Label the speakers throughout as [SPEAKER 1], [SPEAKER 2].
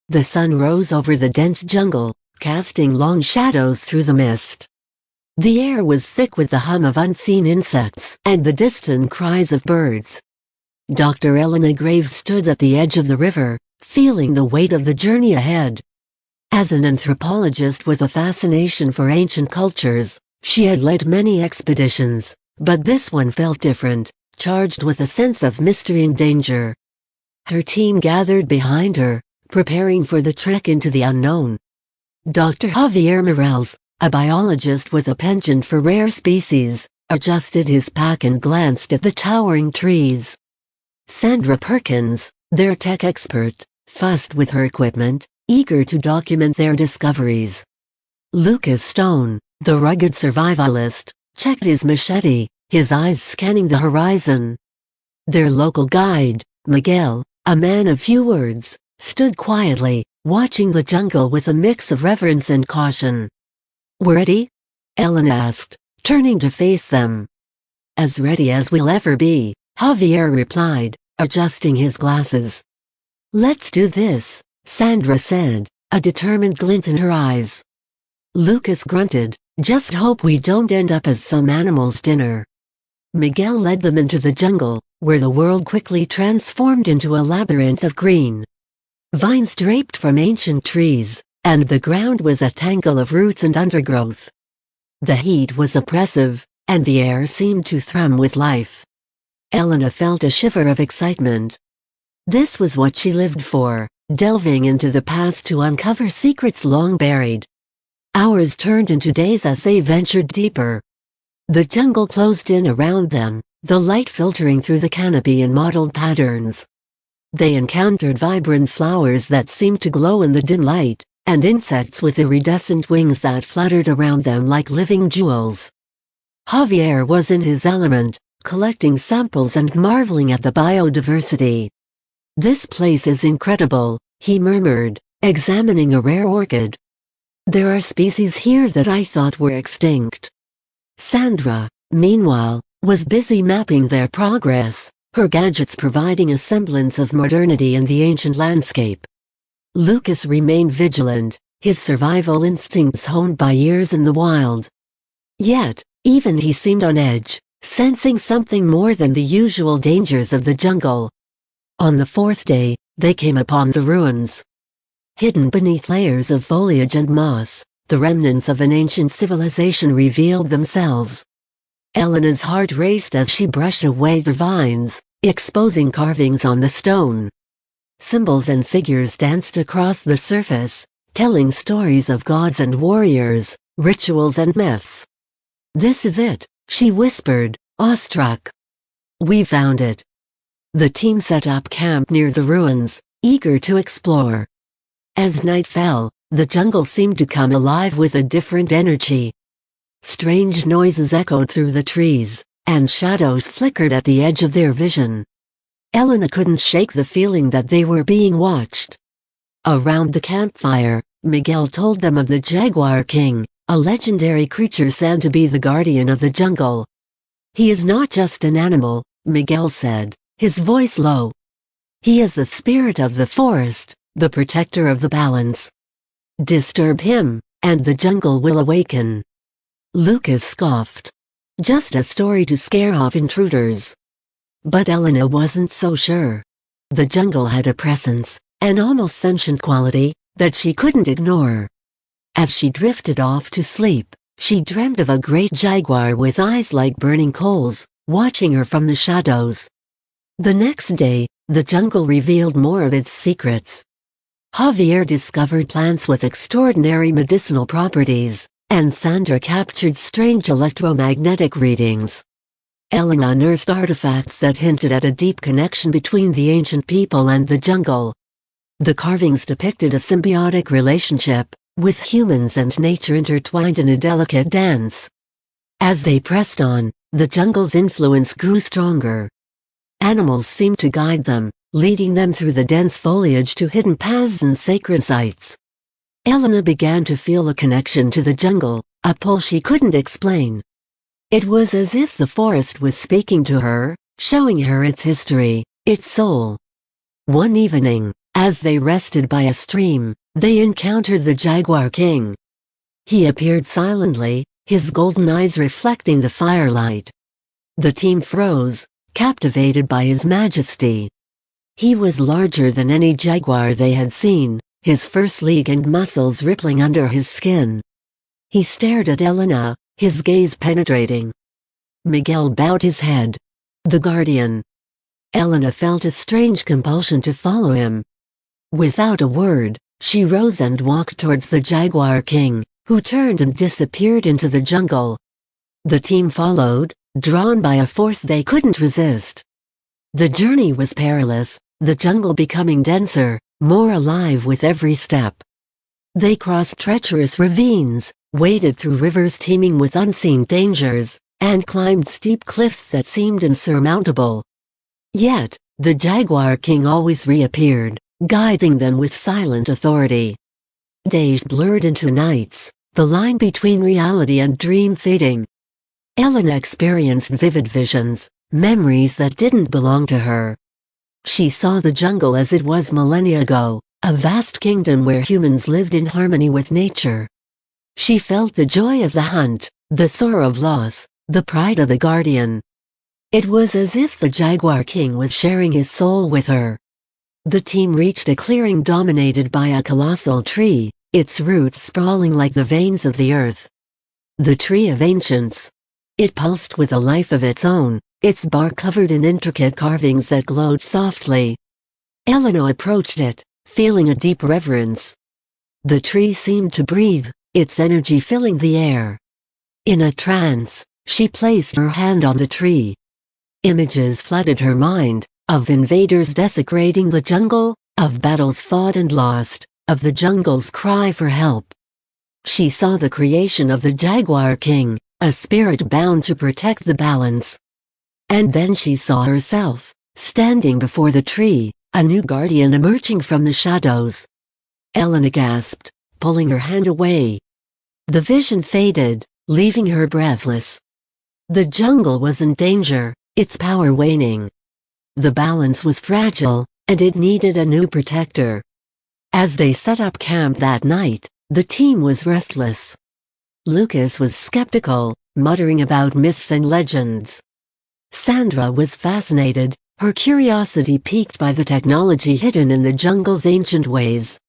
[SPEAKER 1] The sun rose over the dense jungle, casting long shadows through the mist. The air was thick with the hum of unseen insects and the distant cries of birds. Dr. Elena Graves stood at the edge of the river, feeling the weight of the journey ahead. As an anthropologist with a fascination for ancient cultures, she had led many expeditions, but this one felt different, charged with a sense of mystery and danger. Her team gathered behind her, preparing for the trek into the unknown. Dr. Javier Morales, a biologist with a penchant for rare species, adjusted his pack and glanced at the towering trees. Sandra Perkins, their tech expert, fussed with her equipment, eager to document their discoveries. Lucas Stone, the rugged survivalist, checked his machete, his eyes scanning the horizon. Their local guide, Miguel, a man of few words, stood quietly, watching the jungle with a mix of reverence and caution. "We're ready?" Ellen asked, turning to face them. "As ready as we'll ever be," Javier replied, adjusting his glasses. "Let's do this," Sandra said, a determined glint in her eyes. Lucas grunted, "Just hope we don't end up as some animal's dinner." Miguel led them into the jungle, where the world quickly transformed into a labyrinth of green. Vines draped from ancient trees, and the ground was a tangle of roots and undergrowth. The heat was oppressive, and the air seemed to thrum with life. Elena felt a shiver of excitement. This was what she lived for, delving into the past to uncover secrets long buried. Hours turned into days as they ventured deeper. The jungle closed in around them, the light filtering through the canopy in mottled patterns. They encountered vibrant flowers that seemed to glow in the dim light, and insects with iridescent wings that fluttered around them like living jewels. Javier was in his element, collecting samples and marveling at the biodiversity. "This place is incredible," he murmured, examining a rare orchid. "There are species here that I thought were extinct." Sandra, meanwhile, was busy mapping their progress, her gadgets providing a semblance of modernity in the ancient landscape. Lucas remained vigilant, his survival instincts honed by years in the wild. Yet, even he seemed on edge, sensing something more than the usual dangers of the jungle. On the fourth day, they came upon the ruins. Hidden beneath layers of foliage and moss, the remnants of an ancient civilization revealed themselves. Elena's heart raced as she brushed away the vines, exposing carvings on the stone. Symbols and figures danced across the surface, telling stories of gods and warriors, rituals and myths. "This is it," she whispered, awestruck. "We found it." The team set up camp near the ruins, eager to explore. As night fell, the jungle seemed to come alive with a different energy. Strange noises echoed through the trees, and shadows flickered at the edge of their vision. Elena couldn't shake the feeling that they were being watched. Around the campfire, Miguel told them of the Jaguar King, a legendary creature said to be the guardian of the jungle. "He is not just an animal," Miguel said, his voice low. "He is the spirit of the forest, the protector of the balance. Disturb him, and the jungle will awaken." Lucas scoffed. "Just a story to scare off intruders." But Elena wasn't so sure. The jungle had a presence, an almost sentient quality, that she couldn't ignore. As she drifted off to sleep, she dreamt of a great jaguar with eyes like burning coals, watching her from the shadows. The next day, the jungle revealed more of its secrets. Javier discovered plants with extraordinary medicinal properties, and Sandra captured strange electromagnetic readings. Elena unearthed artifacts that hinted at a deep connection between the ancient people and the jungle. The carvings depicted a symbiotic relationship, with humans and nature intertwined in a delicate dance. As they pressed on, the jungle's influence grew stronger. Animals seemed to guide them, leading them through the dense foliage to hidden paths and sacred sites. Elena began to feel a connection to the jungle, a pull she couldn't explain. It was as if the forest was speaking to her, showing her its history, its soul. One evening, As they rested by a stream, they encountered the Jaguar King. He appeared silently, his golden eyes reflecting the firelight. The team froze, captivated by his majesty. He was larger than any jaguar they had seen, his fur sleek and muscles rippling under his skin. He stared at Elena, his gaze penetrating. Miguel bowed his head. The guardian. Elena felt a strange compulsion to follow him. Without a word, she rose and walked towards the Jaguar King, who turned and disappeared into the jungle. The team followed, drawn by a force they couldn't resist. The journey was perilous, the jungle becoming denser, more alive with every step. They crossed treacherous ravines, waded through rivers teeming with unseen dangers, and climbed steep cliffs that seemed insurmountable. Yet, the Jaguar King always reappeared, guiding them with silent authority. Days blurred into nights, the line between reality and dream fading. Elena experienced vivid visions, memories that didn't belong to her. She saw the jungle as it was millennia ago, a vast kingdom where humans lived in harmony with nature. She felt the joy of the hunt, the sorrow of loss, the pride of the guardian. It was as if the Jaguar King was sharing his soul with her. The team reached a clearing dominated by a colossal tree, its roots sprawling like the veins of the earth. The Tree of Ancients. It pulsed with a life of its own, its bark covered in intricate carvings that glowed softly. Elena approached it, feeling a deep reverence. The tree seemed to breathe, its energy filling the air. In a trance, she placed her hand on the tree. Images flooded her mind, of invaders desecrating the jungle, of battles fought and lost, of the jungle's cry for help. She saw the creation of the Jaguar King, a spirit bound to protect the balance. And then she saw herself, standing before the tree, a new guardian emerging from the shadows. Elena gasped, pulling her hand away. The vision faded, leaving her breathless. The jungle was in danger, its power waning. The balance was fragile, and it needed a new protector. As they set up camp that night, the team was restless. Lucas was skeptical, muttering about myths and legends. Sandra was fascinated, her curiosity piqued by the technology hidden in the jungle's ancient ways.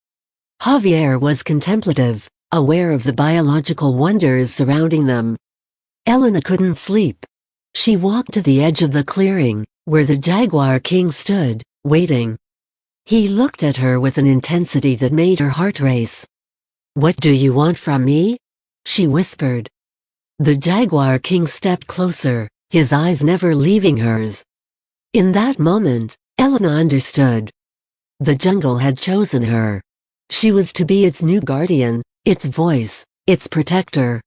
[SPEAKER 1] Javier was contemplative, aware of the biological wonders surrounding them. Elena couldn't sleep. She walked to the edge of the clearing, where the Jaguar King stood, waiting. He looked at her with an intensity that made her heart race. "What do you want from me?" she whispered. The Jaguar King stepped closer, his eyes never leaving hers. In that moment, Elena understood. The jungle had chosen her. She was to be its new guardian, its voice, its protector.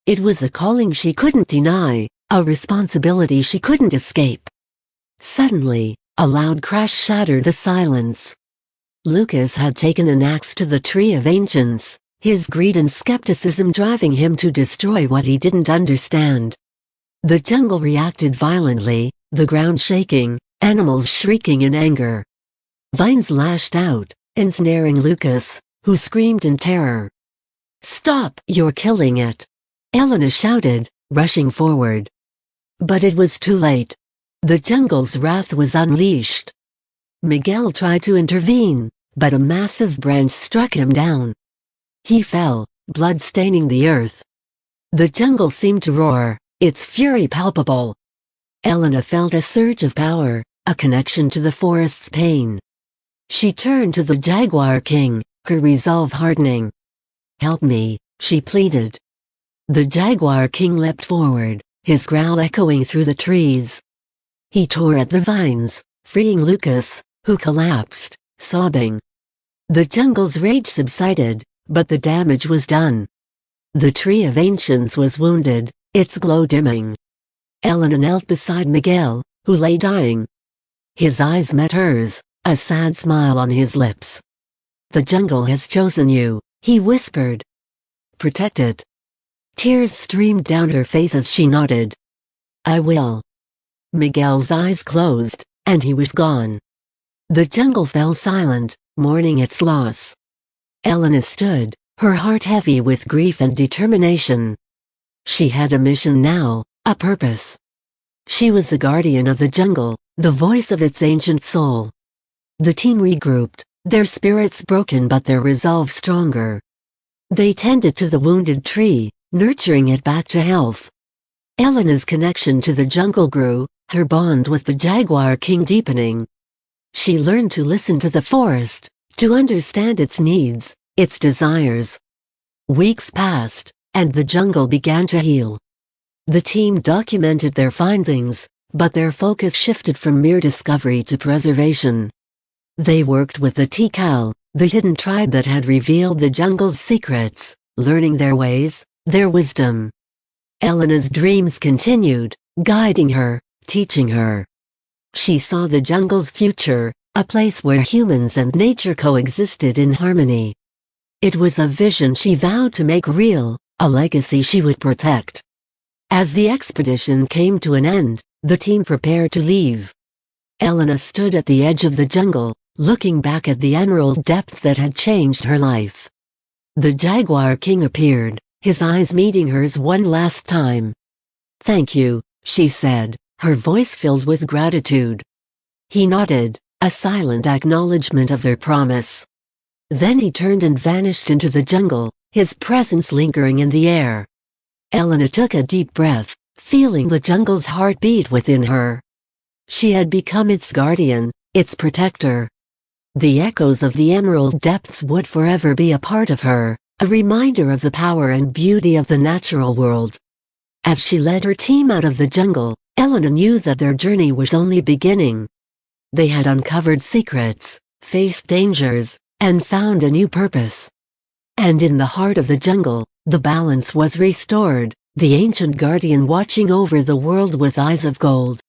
[SPEAKER 1] It was a calling she couldn't deny, a responsibility she couldn't escape. Suddenly, a loud crash shattered the silence. Lucas had taken an axe to the Tree of Ancients, his greed and skepticism driving him to destroy what he didn't understand. The jungle reacted violently, the ground shaking, animals shrieking in anger. Vines lashed out, ensnaring Lucas, who screamed in terror. "Stop! You're killing it!" Elena shouted, rushing forward. But it was too late. The jungle's wrath was unleashed. Miguel tried to intervene, but a massive branch struck him down. He fell, blood staining the earth. The jungle seemed to roar, its fury palpable. Elena felt a surge of power, a connection to the forest's pain. She turned to the Jaguar King, her resolve hardening. "Help me," she pleaded. The Jaguar King leapt forward, his growl echoing through the trees. He tore at the vines, freeing Lucas, who collapsed, sobbing. The jungle's rage subsided, but the damage was done. The Tree of Ancients was wounded, its glow dimming. Elena knelt beside Miguel, who lay dying. His eyes met hers, a sad smile on his lips. "The jungle has chosen you," he whispered. "Protect it." Tears streamed down her face as she nodded. "I will." Miguel's eyes closed, and he was gone. The jungle fell silent, mourning its loss. Elena stood, her heart heavy with grief and determination. She had a mission now, a purpose. She was the guardian of the jungle, the voice of its ancient soul. The team regrouped, their spirits broken but their resolve stronger. They tended to the wounded tree, nurturing it back to health. Elena's connection to the jungle grew, her bond with the Jaguar King deepening. She learned to listen to the forest, to understand its needs, its desires. Weeks passed, and the jungle began to heal. The team documented their findings, but their focus shifted from mere discovery to preservation. They worked with the Tikal, the hidden tribe that had revealed the jungle's secrets, learning their ways, their wisdom. Elena's dreams continued, guiding her, teaching her. She saw the jungle's future, a place where humans and nature coexisted in harmony. It was a vision she vowed to make real, a legacy she would protect. As the expedition came to an end, the team prepared to leave. Elena stood at the edge of the jungle, looking back at the emerald depths that had changed her life. The Jaguar King appeared, his eyes meeting hers one last time. "Thank you," she said, her voice filled with gratitude. He nodded, a silent acknowledgement of their promise. Then he turned and vanished into the jungle, his presence lingering in the air. Elena took a deep breath, feeling the jungle's heartbeat within her. She had become its guardian, its protector. The echoes of the emerald depths would forever be a part of her, a reminder of the power and beauty of the natural world. As she led her team out of the jungle, Elena knew that their journey was only beginning. They had uncovered secrets, faced dangers, and found a new purpose. And in the heart of the jungle, the balance was restored, the ancient guardian watching over the world with eyes of gold.